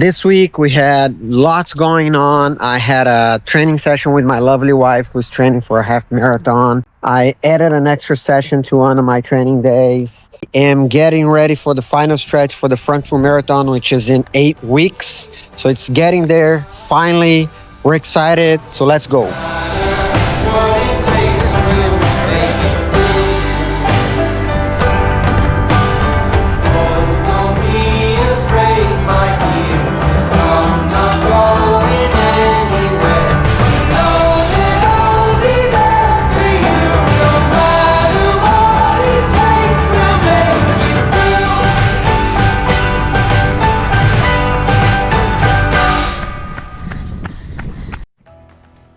This week we had lots going on. I had a training session with my lovely wife who's training for a half marathon. I added an extra session to one of my training days. Am getting ready for the final stretch for the Frankfurt Marathon, which is in 8 weeks. So it's getting there. Finally, we're excited. So let's go.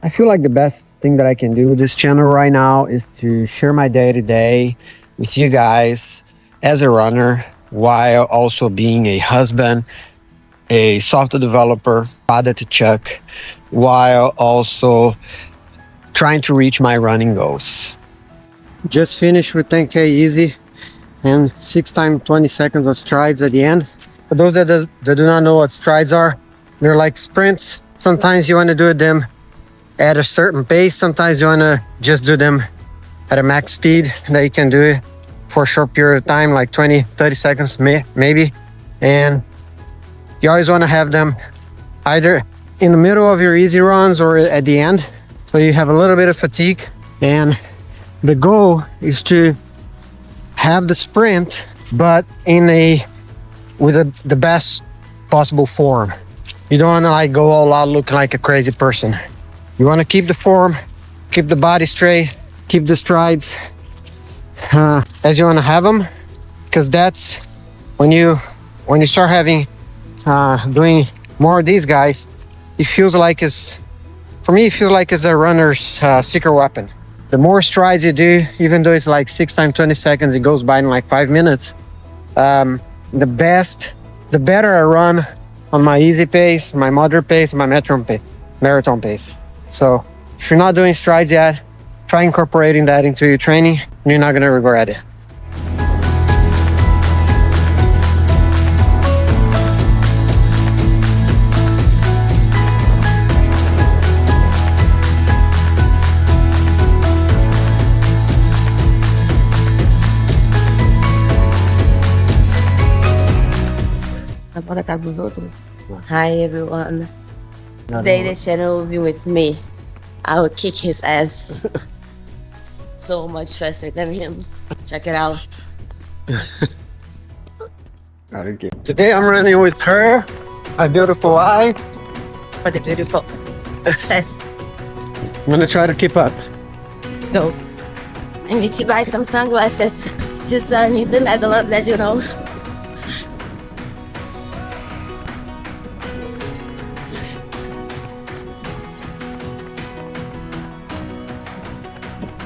I feel like the best thing that I can do with this channel right now is to share my day-to-day with you guys as a runner, while also being a husband, a software developer, father to Chuck, while also trying to reach my running goals. Just finished with 10K easy and 6 times 20 seconds of strides at the end. For those that do not know what strides are, they're like sprints. Sometimes you want to do them at a certain pace. Sometimes you want to just do them at a max speed that you can do it for a short period of time, like 20-30 seconds maybe. And you always want to have them either in the middle of your easy runs or at the end, so you have a little bit of fatigue. And the goal is to have the sprint, but with the best possible form. You don't want to like go all out looking like a crazy person. You want to keep the form, keep the body straight, keep the strides as you want to have them, because that's when you start having doing more of these guys, it feels like it's a runner's secret weapon. The more strides you do, even though it's like 6 times 20 seconds, it goes by in like 5 minutes. The better I run on my easy pace, my moderate pace, my marathon pace. So if you're not doing strides yet, try incorporating that into your training, and you're not going to regret it. Agora a casa dos outros. Hi everyone. Today the channel will be with me. I will kick his ass so much faster than him. Check it out. Today I'm running with her, my beautiful wife. For the beautiful. Yes. I'm gonna try to keep up. Go. I need to buy some sunglasses. It's just sunny in the Netherlands, as you know.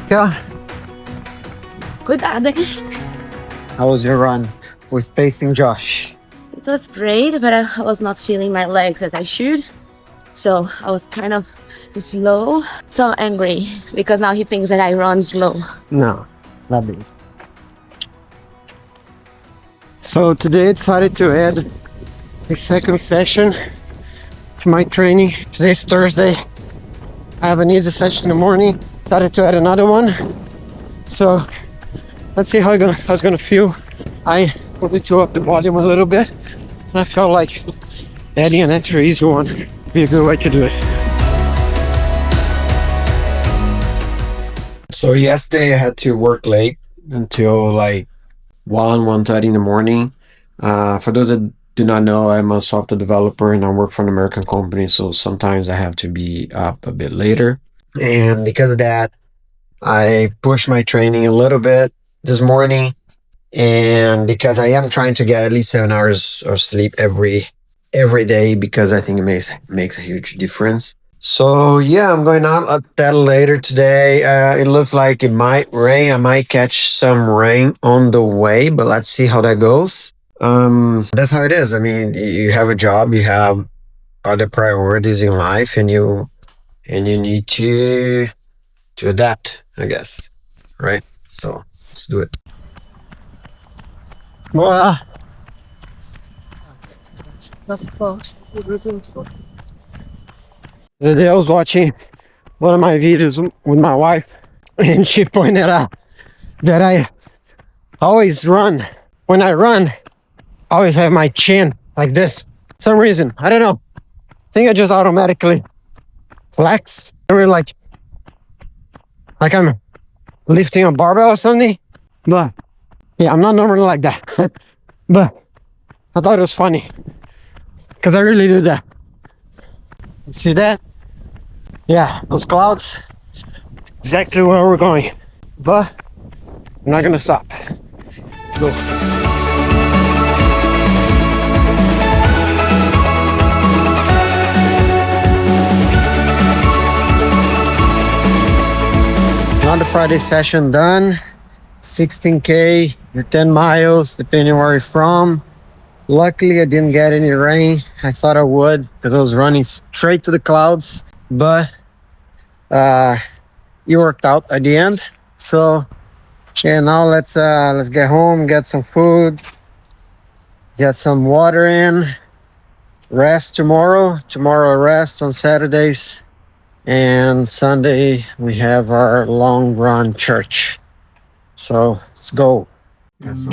Yeah. Cuidado. How was your run with pacing Josh? It was great, but I was not feeling my legs as I should. So I was kind of slow. So angry because now he thinks that I run slow. No, not me. So today I decided to add a second session to my training. Today's Thursday. I have an easy session in the morning. Decided to add another one. So let's see how it's gonna feel. I wanted to up the volume a little bit, and I felt like adding an extra easy one would be a good way to do it. So yesterday I had to work late until like 1:30 in the morning. For those that do not know, I'm a software developer and I work for an American company, so sometimes I have to be up a bit later. And because of that, I pushed my training a little bit this morning. And because I am trying to get at least 7 hours of sleep every day, because I think it makes a huge difference. So yeah, I'm going out a little later today. It looks like it might rain. I might catch some rain on the way, but let's see how that goes. That's how it is. I mean, you have a job, you have other priorities in life, and you need to adapt, I guess, right? So let's do it. Well, Of course. The other day I was watching one of my videos with my wife, and she pointed out that I always run. When I run, I always have my chin like this. Some reason, I don't know. I think I just automatically flex. I mean, like I'm lifting a barbell or something. But yeah, I'm not normally like that. But I thought it was funny because I really do that. See that? Yeah, those clouds, exactly where we're going. But I'm not gonna stop. Let's go. Another Friday session done. 16K or 10 miles, depending where you're from. Luckily, I didn't get any rain. I thought I would because I was running straight to the clouds, but it worked out at the end. So yeah, now let's get home, get some food, get some water in, rest tomorrow. Tomorrow rest on Saturdays, and Sunday we have our long run church. So let's go. Yeah, so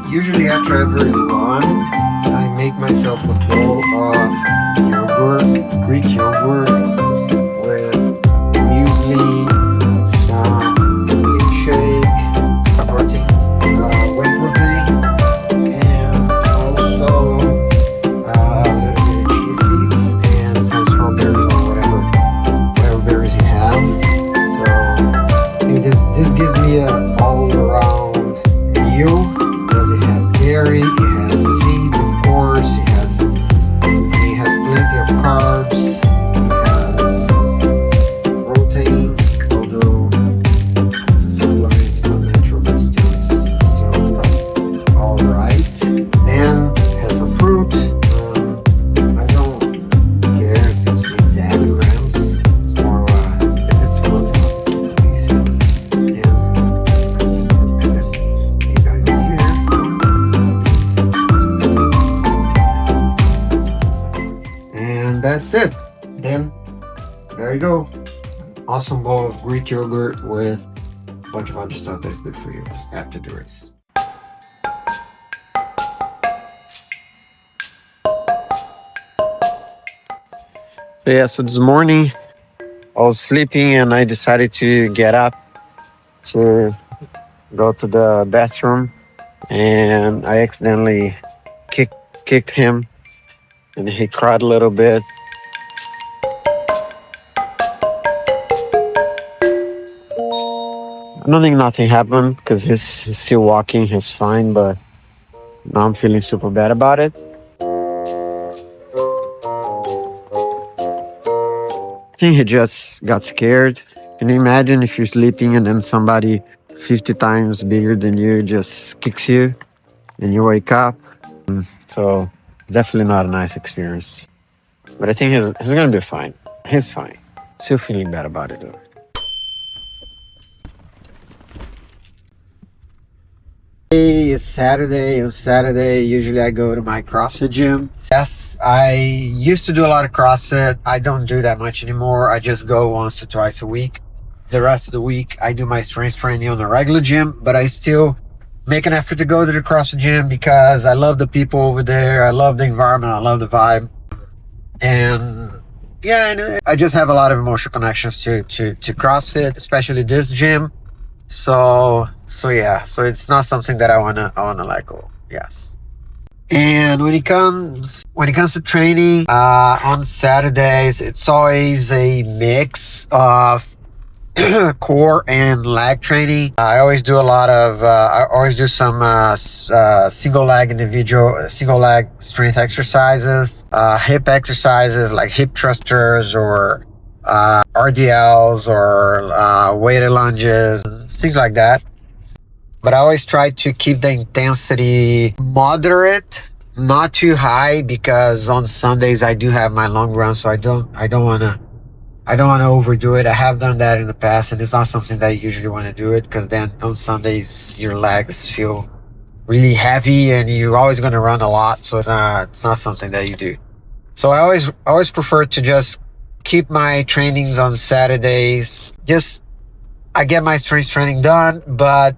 usually after every run, I make myself a bowl of yogurt, Greek yogurt, with muesli, some shake, protein, whey protein, and also a little bit of chia seeds and some strawberries or whatever berries you have. So I think this gives me a all around meal because it has dairy, it has seeds, of course, it has plenty of carbs, it has protein, although it's a supplement, it's not natural, but still all right. And it has some fruit. I don't care if it's the exact grams, it's more if it's close enough, it's good. And I guess you guys are here. And that's it. Then there you go. Awesome bowl of Greek yogurt with a bunch of other stuff that's good for you after the race. So yeah, so this morning I was sleeping and I decided to get up to go to the bathroom, and I accidentally kicked him and he cried a little bit. I don't think nothing happened because he's still walking, he's fine, but now I'm feeling super bad about it. I think he just got scared. Can you imagine if you're sleeping and then somebody 50 times bigger than you just kicks you and you wake up? So definitely not a nice experience. But I think he's gonna be fine. He's fine. Still feeling bad about it though. Hey, it's Saturday. It's Saturday. Usually I go to my CrossFit gym. Yes, I used to do a lot of CrossFit. I don't do that much anymore. I just go once or twice a week. The rest of the week, I do my strength training on the regular gym, but I still make an effort to go to the CrossFit gym because I love the people over there. I love the environment. I love the vibe. And yeah, and I just have a lot of emotional connections to CrossFit, especially this gym. So yeah, so it's not something that I wanna let go. Yes. And when it comes to training on Saturdays, it's always a mix of core and leg training. I always do some single leg strength exercises, hip exercises like hip thrusters or RDLs or weighted lunges, things like that. But I always try to keep the intensity moderate, not too high, because on Sundays I do have my long run, so I don't want to overdo it. I have done that in the past, and it's not something that I usually want to do it, because then on Sundays your legs feel really heavy and you're always going to run a lot. So it's not something that you do. So I always prefer to just keep my trainings on Saturdays. Just I get my strength training done, but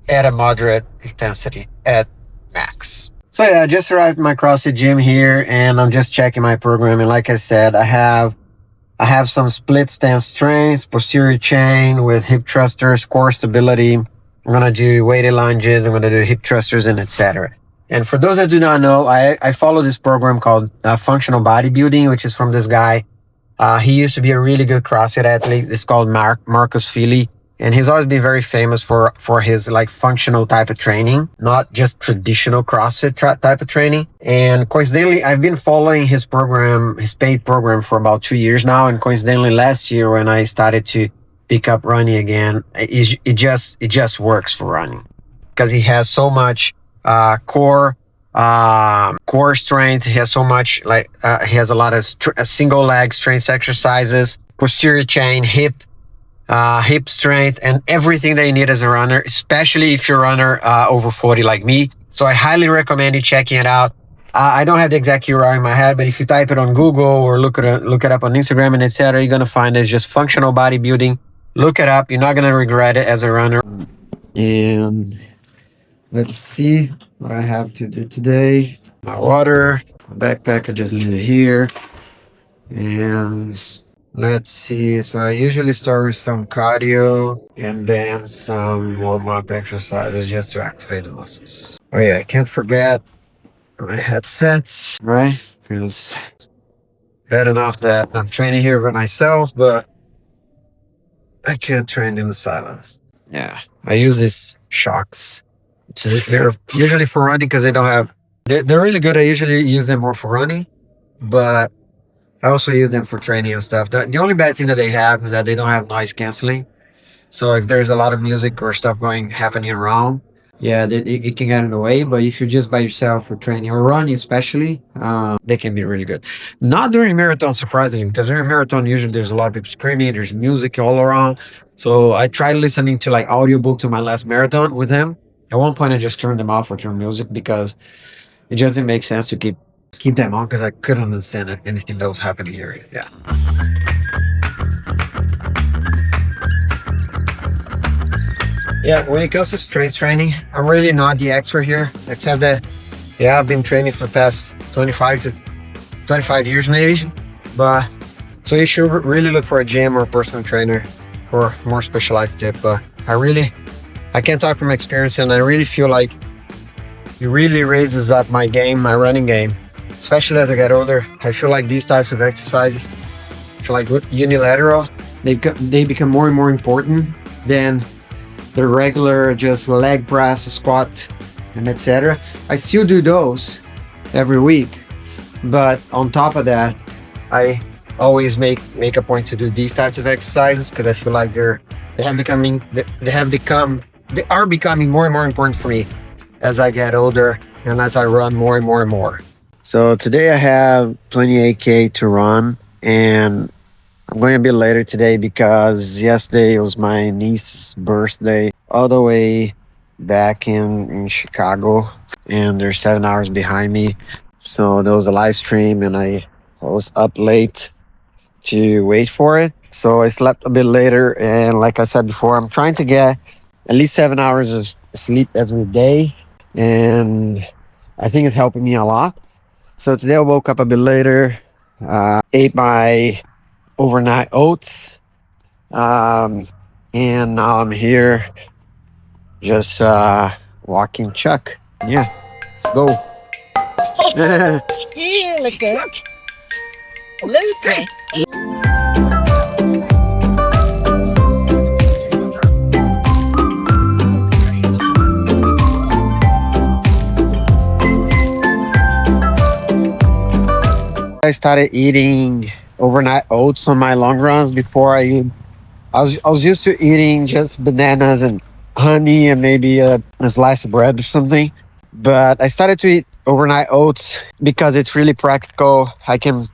at a moderate intensity at max. So yeah, I just arrived at my CrossFit gym here and I'm just checking my program. And like I said, I have some split stance strength, posterior chain with hip thrusters, core stability. I'm going to do weighted lunges. I'm going to do hip thrusters and etc. And for those that do not know, I follow this program called Functional Bodybuilding, which is from this guy. He used to be a really good CrossFit athlete. It's called Marcus Feely. And he's always been very famous for his like functional type of training, not just traditional CrossFit type of training. And coincidentally, I've been following his program, his paid program for about 2 years now. And coincidentally, last year when I started to pick up running again, it just works for running because he has so much core strength. He has so much he has a lot of single leg strength exercises, posterior chain, hip strength, and everything that you need as a runner, especially if you're a runner over 40 like me. So I highly recommend you checking it out. I don't have the exact URL in my head, but if you type it on Google or look it up on Instagram and etc., you're gonna find it's just functional bodybuilding. Look it up. You're not gonna regret it as a runner. And let's see what I have to do today. My water, my backpack, I just leave it here. And let's see. So I usually start with some cardio and then some warm-up exercises just to activate the muscles. Oh yeah, I can't forget my headsets, right? Because bad enough that I'm training here by myself, but I can't train in the silence. Yeah, I use these shocks. They're usually for running because they don't have. They're really good. I usually use them more for running, but I also use them for training and stuff. The only bad thing that they have is that they don't have noise canceling. So if there's a lot of music or stuff happening around, yeah, it can get in the way. But if you're just by yourself for training or running, especially, they can be really good. Not during marathon, surprisingly, because during marathon usually there's a lot of people screaming. There's music all around. So I tried listening to like audiobook to my last marathon with them. At one point, I just turned them off or turned music because it just didn't make sense to keep them on because I couldn't understand anything that was happening here. Yeah. Yeah, when it comes to strength training, I'm really not the expert here, except that, yeah, I've been training for the past 25 years maybe. But so you should really look for a gym or a personal trainer for more specialized tip. But I can't talk from experience, and I really feel like it really raises up my running game, especially as I get older. I feel like these types of exercises, like unilateral, they become more and more important than the regular just leg press, squat, and etc. I still do those every week, but on top of that, I always make a point to do these types of exercises because I feel like they are becoming more and more important for me as I get older and as I run more and more and more. So today I have 28K to run, and I'm going a bit later today because yesterday was my niece's birthday all the way back in Chicago, and they're 7 hours behind me. So there was a live stream and I was up late to wait for it. So I slept a bit later, and like I said before, I'm trying to get at least 7 hours of sleep every day, and I think it's helping me a lot. So today I woke up a bit later, ate my overnight oats, and now I'm here just walking Chuck. Yeah, let's go. Heerlijke. Leuk hè? I started eating overnight oats on my long runs. Before I was used to eating just bananas and honey and maybe a slice of bread or something. But I started to eat overnight oats because it's really practical. I can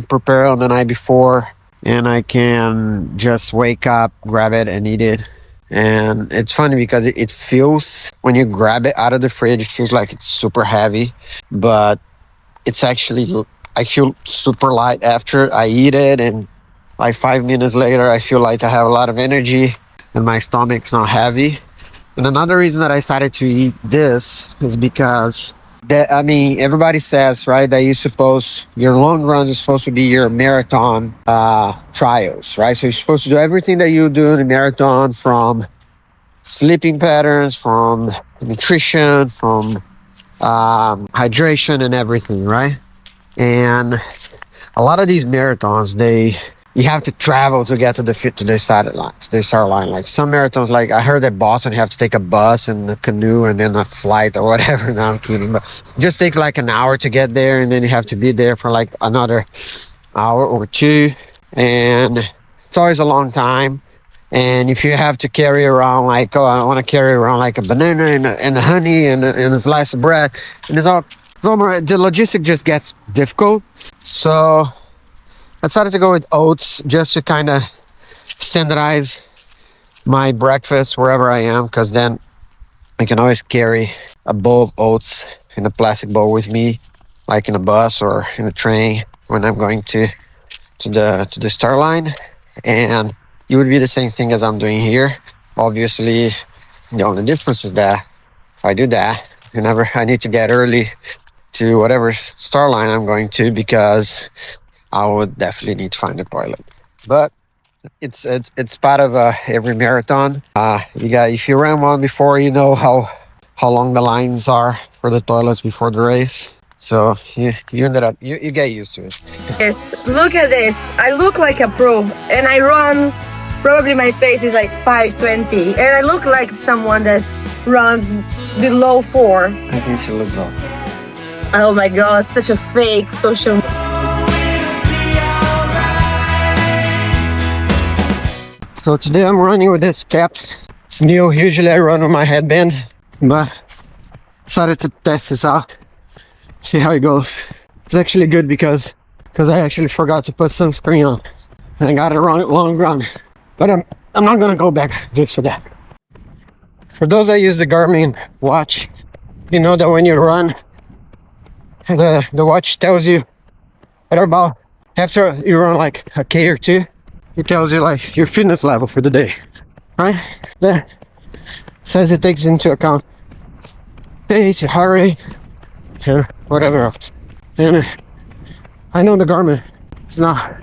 prepare on the night before, and I can just wake up, grab it, and eat it. And it's funny because it feels, when you grab it out of the fridge, it feels like it's super heavy, but it's actually, I feel super light after I eat it. And like 5 minutes later, I feel like I have a lot of energy and my stomach's not heavy. And another reason that I started to eat this is because that, I mean, everybody says, right, that your long runs is supposed to be your marathon trials, right? So you're supposed to do everything that you do in a marathon, from sleeping patterns, from nutrition, from hydration and everything, right? And a lot of these marathons, you have to travel to get to the start line. Like some marathons, like I heard that Boston, you have to take a bus and a canoe and then a flight or whatever. Now I'm kidding, but it just takes like an hour to get there, and then you have to be there for like another hour or two, and it's always a long time. And if you have to carry around, like, oh, I want to carry around like a banana and a honey and a slice of bread, and the logistic just gets difficult. So I decided to go with oats just to kind of standardize my breakfast wherever I am, because then I can always carry a bowl of oats in a plastic bowl with me, like in a bus or in a train when I'm going to the start line. And it would be the same thing as I'm doing here. Obviously, the only difference is that if I do that, whenever I need to get early to whatever start line I'm going to, because I would definitely need to find a toilet. But it's part of every marathon. If you ran one before, you know how long the lines are for the toilets before the race. So you get used to it. Yes, look at this. I look like a pro, and I run. Probably my pace is like 5:20, and I look like someone that runs below 4. I think she looks awesome. Oh my god, such a fake social. So today I'm running with this cap. It's new. Usually I run with my headband, but decided to test this out, see how it goes. It's actually good because I actually forgot to put sunscreen on. And I got a long run, but I'm not gonna go back just for that. For those that use the Garmin watch, you know that when you run, the watch tells you at about, after you run like a K or two, it tells you like your fitness level for the day, right? That says it takes into account pace, your heart rate, and whatever else. And I know the Garmin is not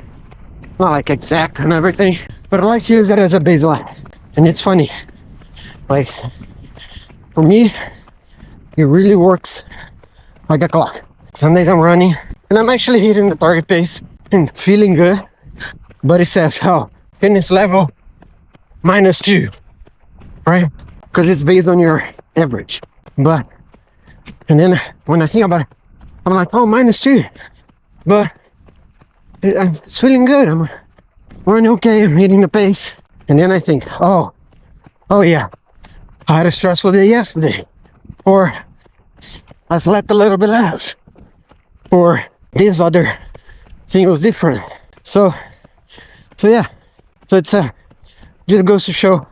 like exact and everything, but I like to use it as a baseline. And it's funny, like for me, it really works like a clock. Some days I'm running and I'm actually hitting the target pace and feeling good, but it says, oh, fitness level -2, right? Because it's based on your average. And then when I think about it, I'm like, oh, -2, but it's feeling good. I'm running okay, I'm hitting the pace. And then I think, oh yeah, I had a stressful day yesterday, or I slept a little bit less, or this other thing was different. So yeah, so it's just goes to show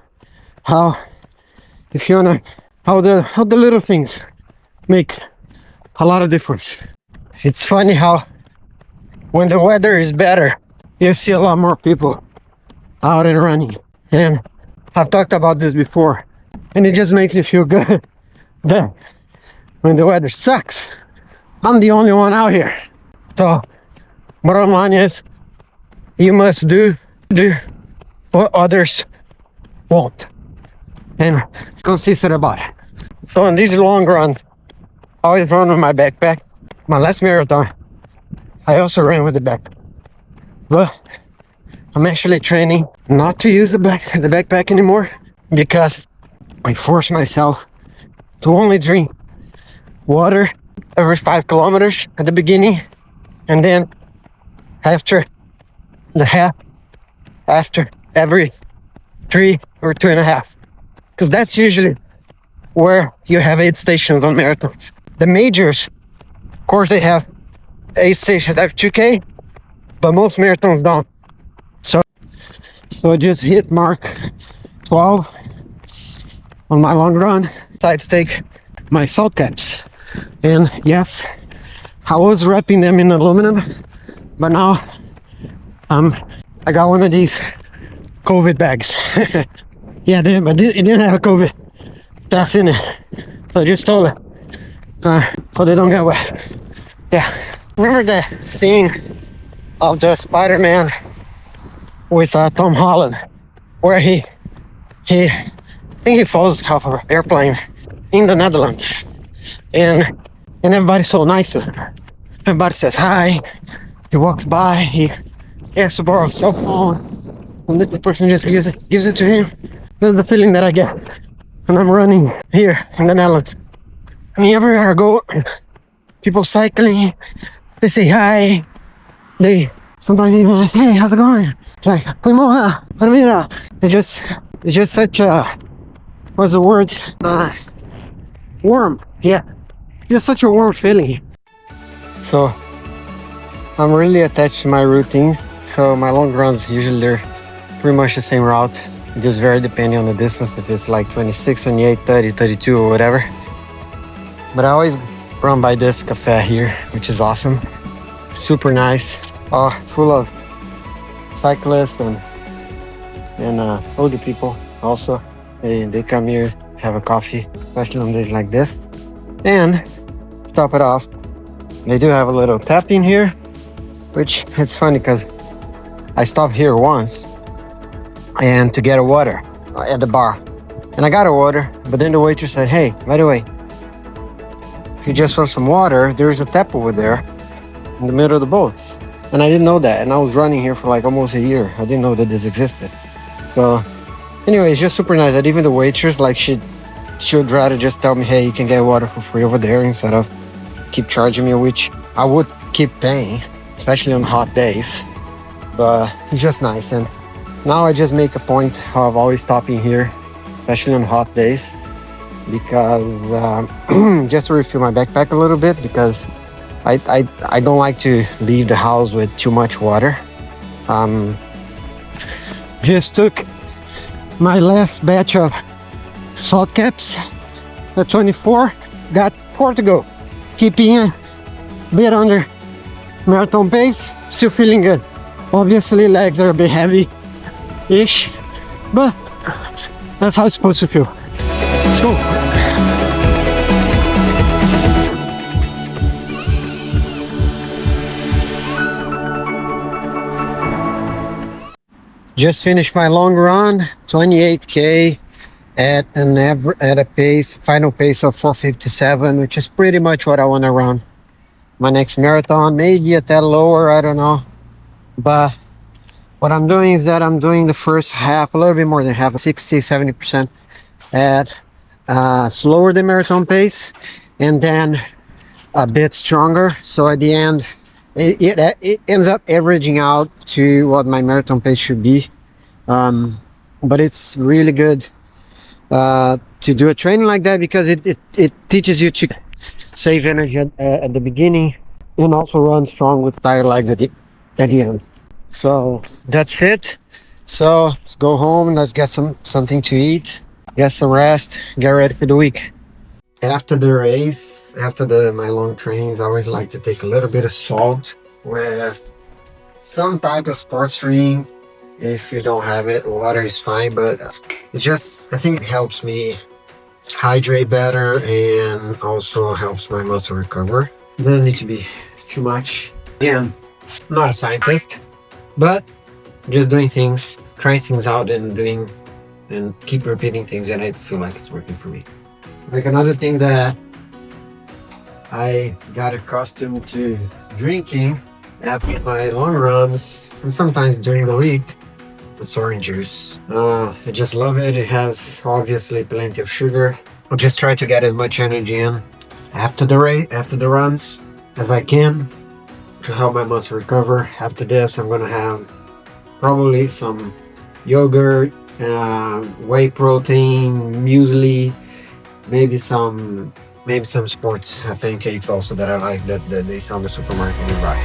how the little things make a lot of difference. It's funny how when the weather is better, you see a lot more people out and running. And I've talked about this before, and it just makes me feel good that when the weather sucks, I'm the only one out here. So bottom line is, you must do what others won't, and consistent about it. So on these long runs, I always run with my backpack. My last marathon, I also ran with the backpack. But I'm actually training not to use the backpack anymore, because I force myself to only drink water every 5 kilometers at the beginning, and then after every 3 or 2.5, because that's usually where you have aid stations on marathons. The majors, of course, they have aid stations at 2K, but most marathons don't. So I just hit mark 12, on my long run, decided to take my salt caps. And yes, I was wrapping them in aluminum, but now I got one of these COVID bags. Yeah, but it didn't have a COVID test in it, so I just stole it so they don't get wet. Yeah, remember the scene of the Spider-Man with Tom Holland, where he I think he falls off an airplane in the Netherlands, and everybody's so nice to him. Everybody says hi. He walks by. He asks to borrow a cell phone, and the person just gives it to him. That's the feeling that I get when I'm running here in the Netherlands. I mean, everywhere I go, people cycling, they say hi. They sometimes even like, hey, how's it going? It's like, goedemorgen, goedemiddag. It's just such a, what's the word? Warm, yeah. Just such a warm feeling. So, I'm really attached to my routines. So my long runs, usually they're pretty much the same route. Just very depending on the distance, if it's like 26, 28, 30, 32 or whatever. But I always run by this cafe here, which is awesome. Super nice. Full of cyclists and older people also. They come here, have a coffee, especially on days like this. And to top it off, they do have a little tap in here, which it's funny because I stopped here once and to get a water at the bar. And I got a water, but then the waitress said, hey, by the way, if you just want some water, there's a tap over there in the middle of the boats. And I didn't know that. And I was running here for like almost a year. I didn't know that this existed. So anyway, it's just super nice that even the waitress, like she would rather just tell me, hey, you can get water for free over there instead of keep charging me, which I would keep paying, especially on hot days. But it's just nice. And now I just make a point of always stopping here, especially on hot days, because just to refill my backpack a little bit, because I don't like to leave the house with too much water. Just took my last batch of salt caps, the 24, got 4 to go. Keeping a bit under marathon pace, still feeling good. Obviously legs are a bit heavy-ish, but that's how it's supposed to feel. Let's go. Just finished my long run, 28K at a pace, final pace of 4:57, which is pretty much what I want to run my next marathon. Maybe a tad lower, I don't know. But what I'm doing is that I'm doing the first half, a little bit more than half, 60-70% at slower than marathon pace, and then a bit stronger. So at the end, it ends up averaging out to what my marathon pace should be. But it's really good to do a training like that, because it teaches you to save energy at the beginning and also run strong with tired legs at the end. So that's it. So let's go home, let's get something to eat, get some rest, get ready for the week. After the race, after my long trainings, I always like to take a little bit of salt with some type of sports drink. If you don't have it, water is fine, but it just, I think it helps me hydrate better and also helps my muscle recover. It doesn't need to be too much. Again, I'm not a scientist, but just doing things, trying things out and keep repeating things that I feel like it's working for me. Like another thing that I got accustomed to drinking after my long runs and sometimes during the week, it's orange juice. I just love it. It has obviously plenty of sugar. I'll just try to get as much energy in after the runs as I can to help my muscle recover. After this, I'm gonna have probably some yogurt, whey protein, muesli, maybe some sports pancakes also that I like that they sell in the supermarket nearby.